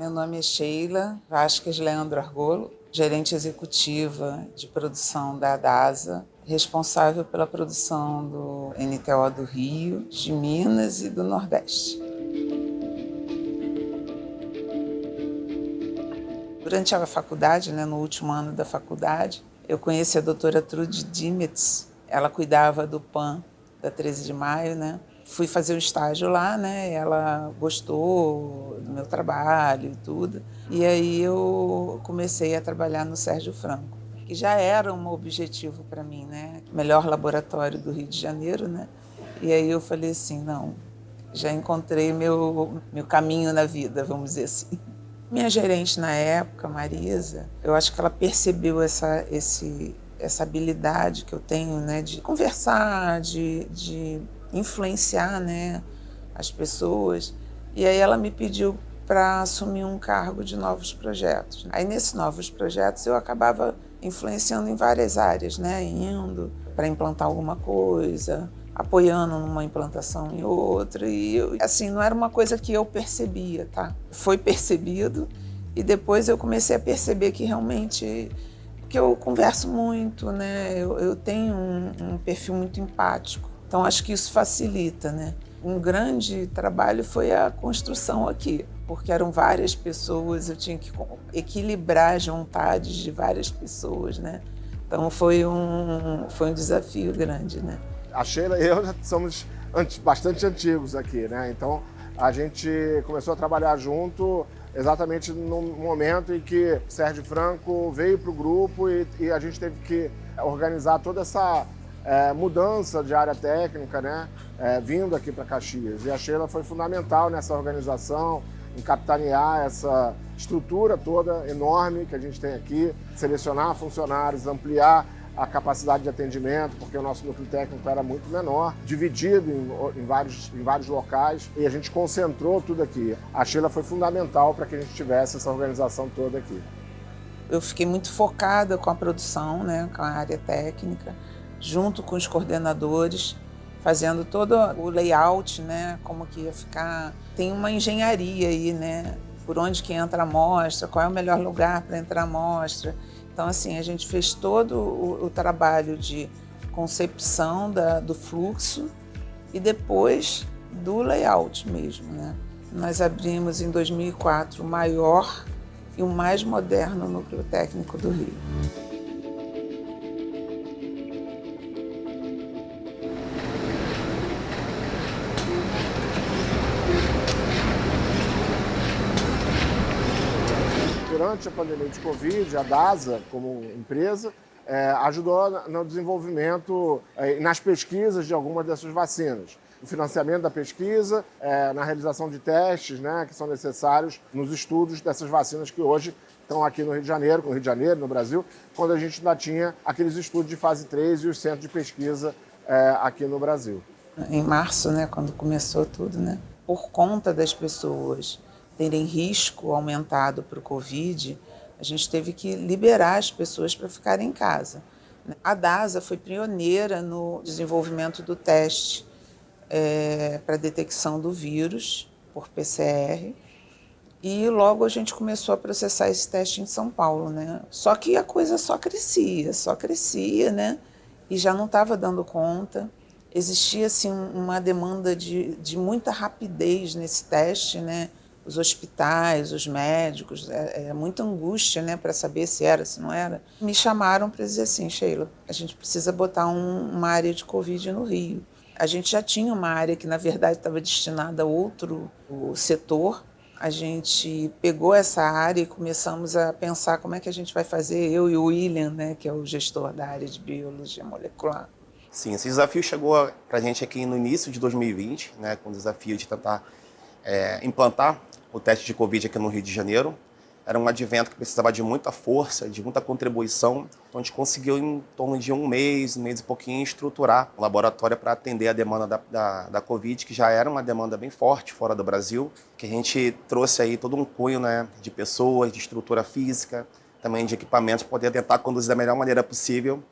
Meu nome é Sheila Vasquez Leandro Argolo, gerente executiva de produção da ADASA, responsável pela produção do NTO do Rio, de Minas e do Nordeste. Durante a faculdade, no último ano da faculdade, eu conheci a doutora Trude Dimetz. Ela cuidava do PAN da 13 de maio, Fui fazer o estágio lá, Ela gostou do meu trabalho e tudo. E aí eu comecei a trabalhar no Sérgio Franco, que já era um objetivo para mim, Melhor laboratório do Rio de Janeiro, E aí eu falei assim, não, já encontrei meu caminho na vida, vamos dizer assim. Minha gerente na época, Marisa, eu acho que ela percebeu essa habilidade que eu tenho, de conversar, de influenciar, as pessoas. E aí ela me pediu para assumir um cargo de novos projetos. Aí nesses novos projetos eu acabava influenciando em várias áreas, indo para implantar alguma coisa, apoiando numa implantação em outra. E assim, não era uma coisa que eu percebia, tá? Foi percebido e depois eu comecei a perceber que realmente, porque eu converso muito, eu tenho um perfil muito empático. Então acho que isso facilita, Um grande trabalho foi a construção aqui, porque eram várias pessoas, eu tinha que equilibrar as vontades de várias pessoas, Então foi um desafio grande, A Sheila e eu já somos bastante antigos aqui, Então a gente começou a trabalhar junto exatamente no momento em que Sérgio Franco veio para o grupo e a gente teve que organizar toda essa mudança de área técnica, vindo aqui para Caxias. E a Sheila foi fundamental nessa organização, em capitanear essa estrutura toda enorme que a gente tem aqui, selecionar funcionários, ampliar a capacidade de atendimento, porque o nosso núcleo técnico era muito menor, dividido em vários locais, e a gente concentrou tudo aqui. A Sheila foi fundamental para que a gente tivesse essa organização toda aqui. Eu fiquei muito focada com a produção, com a área técnica, junto com os coordenadores, fazendo todo o layout, como que ia ficar. Tem uma engenharia aí, por onde que entra a amostra, qual é o melhor lugar para entrar a amostra. Então, assim, a gente fez todo o trabalho de concepção do fluxo e depois do layout mesmo, Nós abrimos em 2004 o maior e o mais moderno núcleo técnico do Rio. Durante a pandemia de Covid, a DASA, como empresa, ajudou no desenvolvimento e nas pesquisas de algumas dessas vacinas. O financiamento da pesquisa, na realização de testes, que são necessários nos estudos dessas vacinas que hoje estão aqui no Rio de Janeiro, no Brasil, quando a gente ainda tinha aqueles estudos de fase 3 e os centros de pesquisa aqui no Brasil. Em março, quando começou tudo, por conta das pessoas terem risco aumentado para o Covid, a gente teve que liberar as pessoas para ficarem em casa. A DASA foi pioneira no desenvolvimento do teste para detecção do vírus por PCR e logo a gente começou a processar esse teste em São Paulo, Só que a coisa só crescia, E já não estava dando conta. Existia assim, uma demanda de muita rapidez nesse teste, Os hospitais, os médicos, muita angústia, para saber se era, se não era. Me chamaram para dizer assim, Sheila, a gente precisa botar uma área de Covid no Rio. A gente já tinha uma área que, na verdade, estava destinada a outro setor. A gente pegou essa área e começamos a pensar como é que a gente vai fazer, eu e o William, que é o gestor da área de biologia molecular. Sim, esse desafio chegou para a gente aqui no início de 2020, com o desafio de tentar implantar o teste de Covid aqui no Rio de Janeiro. Era um advento que precisava de muita força, de muita contribuição. Então a gente conseguiu, em torno de um mês e pouquinho, estruturar um laboratório para atender a demanda da Covid, que já era uma demanda bem forte fora do Brasil, que a gente trouxe aí todo um cunho, de pessoas, de estrutura física, também de equipamentos, para poder tentar conduzir da melhor maneira possível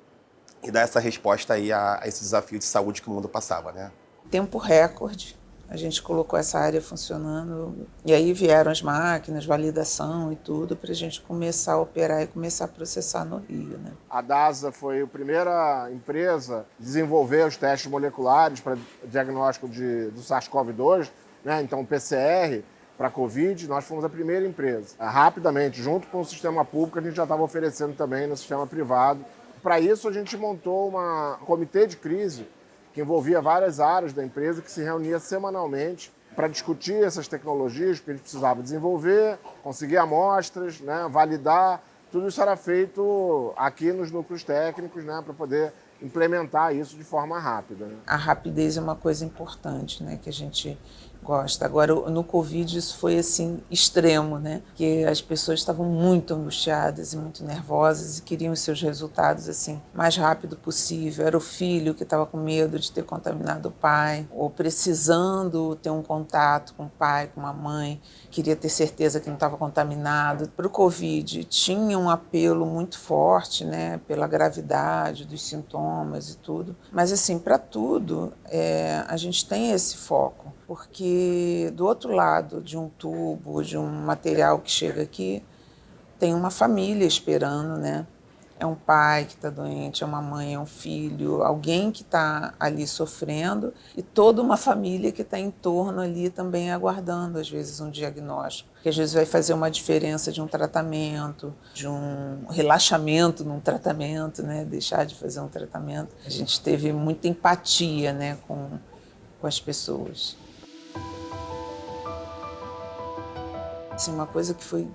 e dar essa resposta aí a esse desafio de saúde que o mundo passava, Tempo recorde. A gente colocou essa área funcionando e aí vieram as máquinas, validação e tudo para a gente começar a operar e começar a processar no Rio, né? A DASA foi a primeira empresa a desenvolver os testes moleculares para diagnóstico do SARS-CoV-2, né? Então o PCR para a Covid, nós fomos a primeira empresa. Rapidamente, junto com o sistema público, a gente já estava oferecendo também no sistema privado. Para isso, a gente montou um comitê de crise que envolvia várias áreas da empresa, que se reunia semanalmente para discutir essas tecnologias que a gente precisava desenvolver, conseguir amostras, né, validar. Tudo isso era feito aqui nos núcleos técnicos, né, para poder implementar isso de forma rápida, né? A rapidez é uma coisa importante, né, que a gente gosta. Agora, no Covid, isso foi assim extremo, né? Porque as pessoas estavam muito angustiadas e muito nervosas e queriam os seus resultados assim mais rápido possível. Era o filho que estava com medo de ter contaminado o pai, ou precisando ter um contato com o pai, com a mãe, queria ter certeza que não estava contaminado. Para o Covid, tinha um apelo muito forte, né? Pela gravidade dos sintomas e tudo. Mas assim, para tudo, a gente tem esse foco. Porque do outro lado de um tubo, de um material que chega aqui, tem uma família esperando, né? É um pai que está doente, é uma mãe, é um filho, alguém que está ali sofrendo e toda uma família que está em torno ali também aguardando, às vezes, um diagnóstico. Que às vezes vai fazer uma diferença de um tratamento, de um relaxamento num tratamento, né? Deixar de fazer um tratamento. A gente teve muita empatia, né? com as pessoas. Assim, uma coisa que foi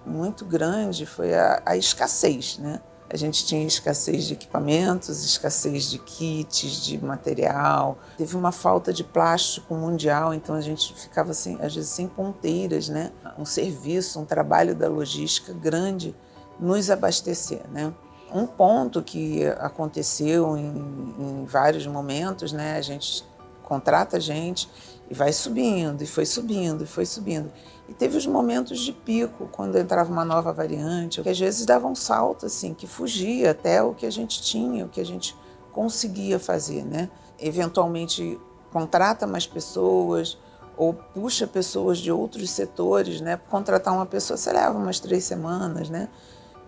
muito grande foi a escassez, né? A gente tinha escassez de equipamentos, escassez de kits, de material. Teve uma falta de plástico mundial, então a gente ficava assim, às vezes sem ponteiras, né? Um serviço, um trabalho da logística grande nos abastecer, né? Um ponto que aconteceu em vários momentos, né? A gente contrata gente e vai subindo, e foi subindo, e foi subindo. E teve os momentos de pico, quando entrava uma nova variante, que às vezes dava um salto, assim, que fugia até o que a gente tinha, o que a gente conseguia fazer, né? Eventualmente contrata mais pessoas, ou puxa pessoas de outros setores, né? Para contratar uma pessoa, você leva umas 3 semanas, né?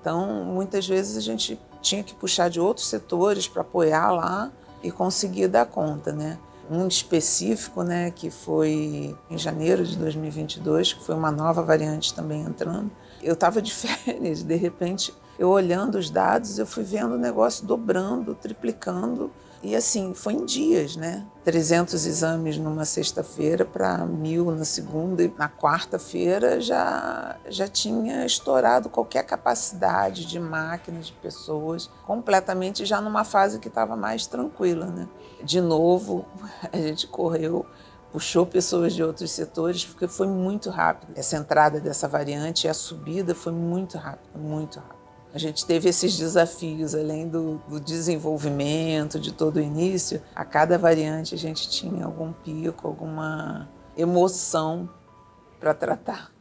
Então, muitas vezes a gente tinha que puxar de outros setores para apoiar lá e conseguir dar conta, né? Um específico, né, que foi em janeiro de 2022, que foi uma nova variante também entrando. Eu estava de férias, de repente, eu olhando os dados, eu fui vendo o negócio dobrando, triplicando. E assim, foi em dias, né? 300 exames numa sexta-feira para 1.000 na segunda. E na quarta-feira já tinha estourado qualquer capacidade de máquinas, de pessoas, completamente já numa fase que estava mais tranquila, né? De novo, a gente correu, puxou pessoas de outros setores, porque foi muito rápido. Essa entrada dessa variante e a subida foi muito rápida, muito rápida. A gente teve esses desafios, além do desenvolvimento, de todo o início. A cada variante a gente tinha algum pico, alguma emoção para tratar.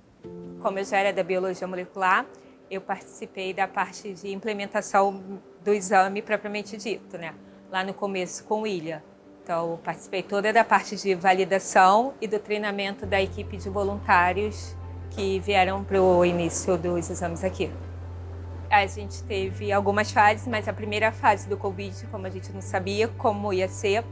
Como eu já era da biologia molecular, eu participei da parte de implementação do exame propriamente dito, né? Lá no começo com o William. Então, eu participei toda da parte de validação e do treinamento da equipe de voluntários que vieram para o início dos exames aqui. A gente teve algumas fases, mas a primeira fase do Covid, como a gente não sabia como ia ser,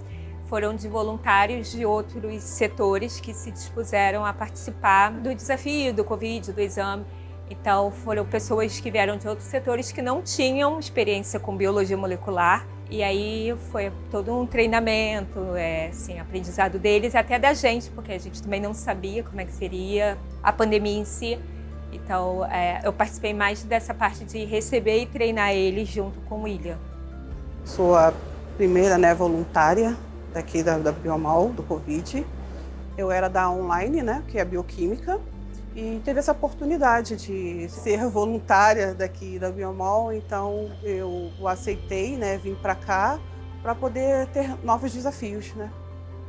foram de voluntários de outros setores que se dispuseram a participar do desafio do Covid, do exame. Então, foram pessoas que vieram de outros setores que não tinham experiência com biologia molecular. E aí foi todo um treinamento, assim, aprendizado deles, até da gente, porque a gente também não sabia como é que seria a pandemia em si. Então, eu participei mais dessa parte de receber e treinar eles junto com o William. Sou a primeira, né, voluntária daqui da Biomal, do Covid. Eu era da online, né, que é a bioquímica, e teve essa oportunidade de ser voluntária daqui da Biomal, então eu aceitei, né, vim para cá para poder ter novos desafios, né,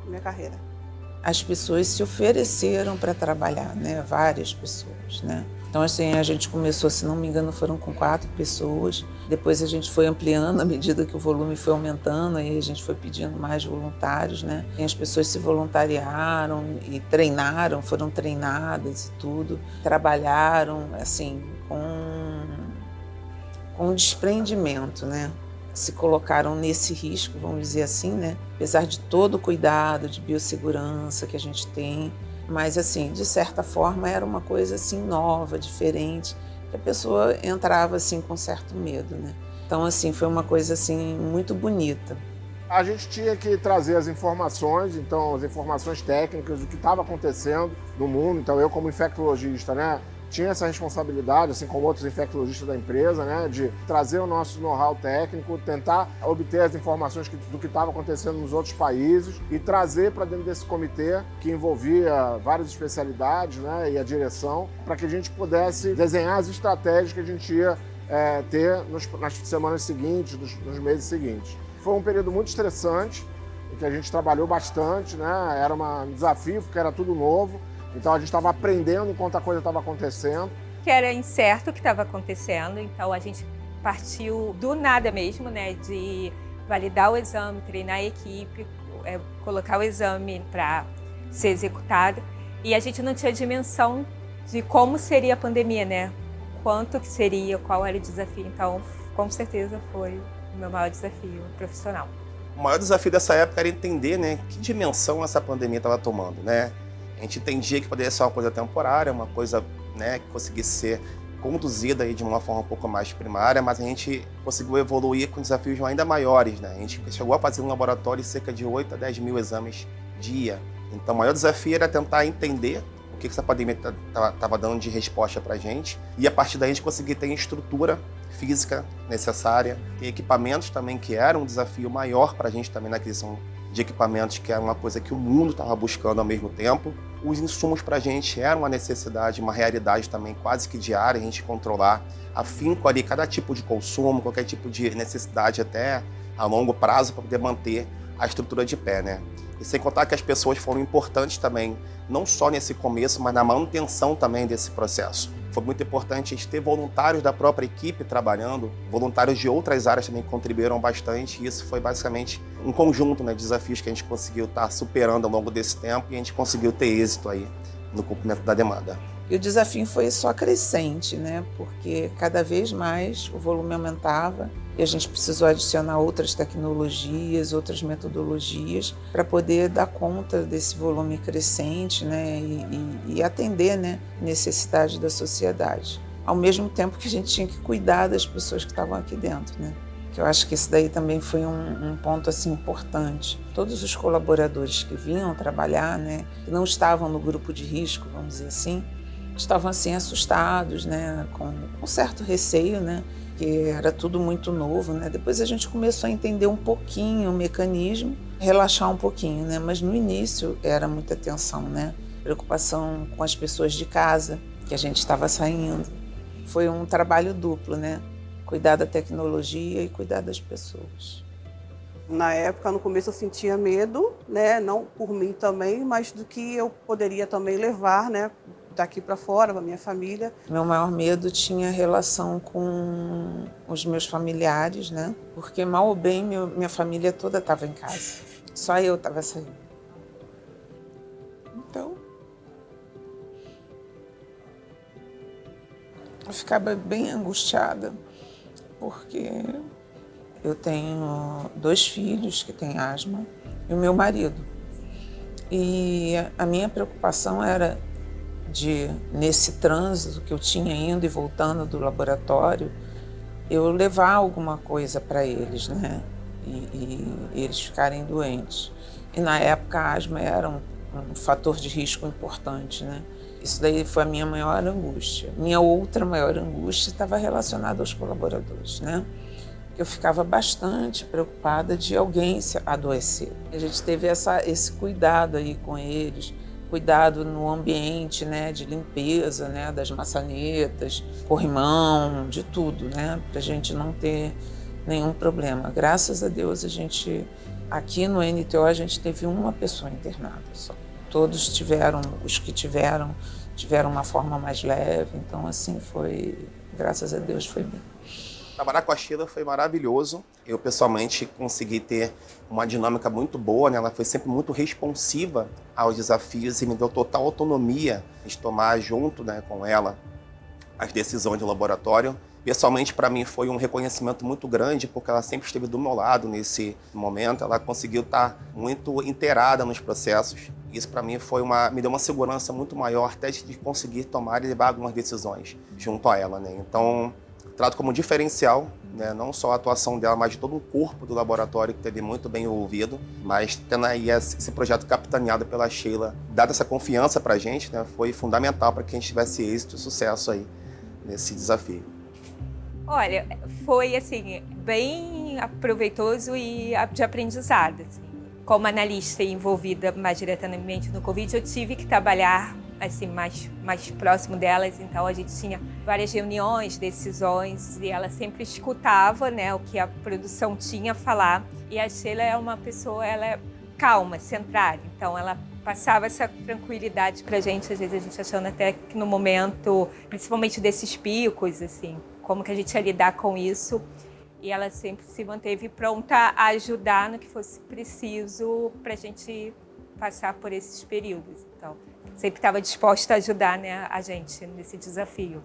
na minha carreira. As pessoas se ofereceram para trabalhar, né? Várias pessoas, né? Então, assim, a gente começou, se não me engano, foram com 4 pessoas. Depois a gente foi ampliando à medida que o volume foi aumentando, aí a gente foi pedindo mais voluntários, né? E as pessoas se voluntariaram e treinaram, foram treinadas e tudo, trabalharam assim com desprendimento, né? Se colocaram nesse risco, vamos dizer assim, né? Apesar de todo o cuidado de biossegurança que a gente tem, mas assim, de certa forma era uma coisa assim nova, diferente, que a pessoa entrava assim com certo medo, né? Então assim, foi uma coisa assim muito bonita. A gente tinha que trazer as informações, então as informações técnicas do que estava acontecendo no mundo. Então eu como infectologista, né, tinha essa responsabilidade, assim como outros infectologistas da empresa, né, de trazer o nosso know-how técnico, tentar obter as informações do que estava acontecendo nos outros países e trazer para dentro desse comitê que envolvia várias especialidades, né, e a direção, para que a gente pudesse desenhar as estratégias que a gente ia ter nas semanas seguintes, nos meses seguintes. Foi um período muito estressante, em que a gente trabalhou bastante, né, era um desafio, porque era tudo novo. Então a gente estava aprendendo enquanto a coisa estava acontecendo. Que era incerto o que estava acontecendo, então a gente partiu do nada mesmo, né? De validar o exame, treinar a equipe, colocar o exame para ser executado. E a gente não tinha dimensão de como seria a pandemia, né? Quanto que seria, qual era o desafio. Então, com certeza foi o meu maior desafio profissional. O maior desafio dessa época era entender, né, que dimensão essa pandemia estava tomando, né? A gente entendia que poderia ser uma coisa temporária, uma coisa, né, que conseguisse ser conduzida aí de uma forma um pouco mais primária, mas a gente conseguiu evoluir com desafios ainda maiores, né? A gente chegou a fazer um laboratório de cerca de 8 a 10 mil exames dia. Então o maior desafio era tentar entender o que essa pandemia estava dando de resposta para a gente e a partir daí a gente conseguir ter estrutura física necessária, ter equipamentos também, que era um desafio maior para a gente também na aquisição de equipamentos, que era uma coisa que o mundo estava buscando ao mesmo tempo. Os insumos para a gente eram uma necessidade, uma realidade também quase que diária, a gente controlar afinco ali cada tipo de consumo, qualquer tipo de necessidade até a longo prazo para poder manter a estrutura de pé, né? E sem contar que as pessoas foram importantes também, não só nesse começo, mas na manutenção também desse processo. Foi muito importante a gente ter voluntários da própria equipe trabalhando, voluntários de outras áreas também contribuíram bastante, e isso foi basicamente um conjunto, né, de desafios que a gente conseguiu estar superando ao longo desse tempo e a gente conseguiu ter êxito aí no cumprimento da demanda. E o desafio foi só crescente, né? Porque cada vez mais o volume aumentava e a gente precisou adicionar outras tecnologias, outras metodologias para poder dar conta desse volume crescente, né? E atender, né, necessidade da sociedade. Ao mesmo tempo que a gente tinha que cuidar das pessoas que estavam aqui dentro, né? Que eu acho que isso daí também foi um ponto assim importante. Todos os colaboradores que vinham trabalhar, né, que não estavam no grupo de risco, vamos dizer assim, estavam assim assustados, né, com certo receio, né, que era tudo muito novo, né. Depois a gente começou a entender um pouquinho o mecanismo, relaxar um pouquinho, né, mas no início era muita tensão, né, preocupação com as pessoas de casa, que a gente estava saindo. Foi um trabalho duplo, né, cuidar da tecnologia e cuidar das pessoas. Na época, no começo, eu sentia medo, né, não por mim também, mas do que eu poderia também levar, né, daqui para fora, para minha família. Meu maior medo tinha relação com os meus familiares, né? Porque mal ou bem minha família toda estava em casa. Só eu estava saindo. Então, eu ficava bem angustiada, porque eu tenho 2 filhos que têm asma e o meu marido. E a minha preocupação era de, nesse trânsito que eu tinha indo e voltando do laboratório, eu levar alguma coisa para eles, né? E eles ficarem doentes. E na época a asma era um fator de risco importante, né? Isso daí foi a minha maior angústia. Minha outra maior angústia estava relacionada aos colaboradores, né? Eu ficava bastante preocupada de alguém se adoecer. A gente teve esse cuidado aí com eles, cuidado no ambiente, né, de limpeza, né, das maçanetas, corrimão, de tudo, né, para a gente não ter nenhum problema. Graças a Deus, a gente, aqui no NTO, a gente teve uma pessoa internada só. Todos tiveram, os que tiveram uma forma mais leve, então assim foi, graças a Deus foi bem. Trabalhar com a Sheila foi maravilhoso. Eu, pessoalmente, consegui ter uma dinâmica muito boa, né? Ela foi sempre muito responsiva aos desafios e me deu total autonomia de tomar junto, né, com ela as decisões do laboratório. Pessoalmente, para mim, foi um reconhecimento muito grande, porque ela sempre esteve do meu lado nesse momento. Ela conseguiu estar muito inteirada nos processos. Isso, para mim, me deu uma segurança muito maior, até de conseguir tomar e levar algumas decisões junto a ela, né? Então, trato como diferencial, né? Não só a atuação dela, mas de todo o corpo do laboratório, que teve muito bem envolvido. Mas tendo aí esse projeto capitaneado pela Sheila, dado essa confiança para a gente, né? Foi fundamental para que a gente tivesse êxito e sucesso aí nesse desafio. Olha, foi assim, bem proveitoso e de aprendizado. Assim. Como analista envolvida mais diretamente no Covid, eu tive que trabalhar assim, mais próximo delas, então a gente tinha várias reuniões, decisões, e ela sempre escutava, né, o que a produção tinha a falar. E a Sheila é uma pessoa, ela é calma, centrada, então ela passava essa tranquilidade pra gente, às vezes a gente achando até que no momento, principalmente desses picos, assim, como que a gente ia lidar com isso. E ela sempre se manteve pronta a ajudar no que fosse preciso pra gente passar por esses períodos. Então, sempre estava disposta a ajudar, né, a gente nesse desafio.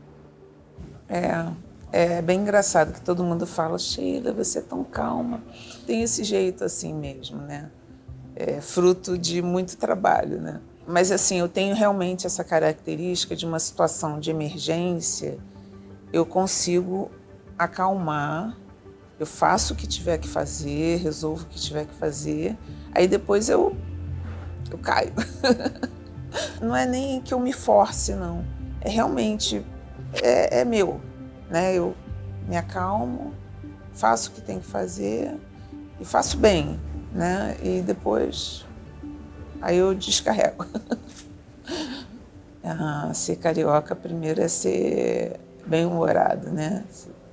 É bem engraçado que todo mundo fala, Sheila, você é tão calma. Tem esse jeito assim mesmo, né? É fruto de muito trabalho, né? Mas assim, eu tenho realmente essa característica de uma situação de emergência, eu consigo acalmar, eu faço o que tiver que fazer, resolvo o que tiver que fazer, aí depois eu caio. Não é nem que eu me force, não. É realmente, é meu, né? Eu me acalmo, faço o que tem que fazer e faço bem, né? E depois, aí eu descarrego. Ser carioca, primeiro, é ser bem-humorado, né?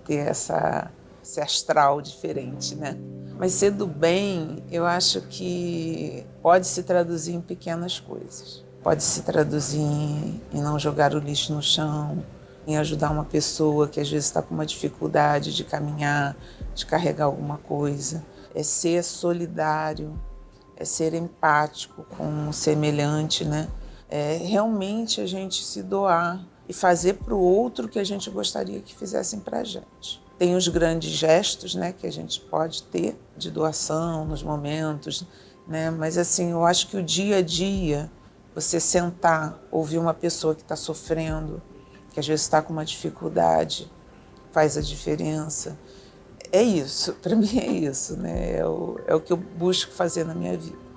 Ter esse astral diferente, né? Mas ser do bem, eu acho que pode se traduzir em pequenas coisas. Pode se traduzir em não jogar o lixo no chão, em ajudar uma pessoa que às vezes está com uma dificuldade de caminhar, de carregar alguma coisa. É ser solidário, é ser empático com o semelhante, né? É realmente a gente se doar e fazer para o outro o que a gente gostaria que fizessem para a gente. Tem os grandes gestos, né, que a gente pode ter de doação nos momentos, né? Mas assim, eu acho que o dia a dia, você sentar, ouvir uma pessoa que está sofrendo, que às vezes está com uma dificuldade, faz a diferença. É isso, para mim é isso, né? É o que eu busco fazer na minha vida.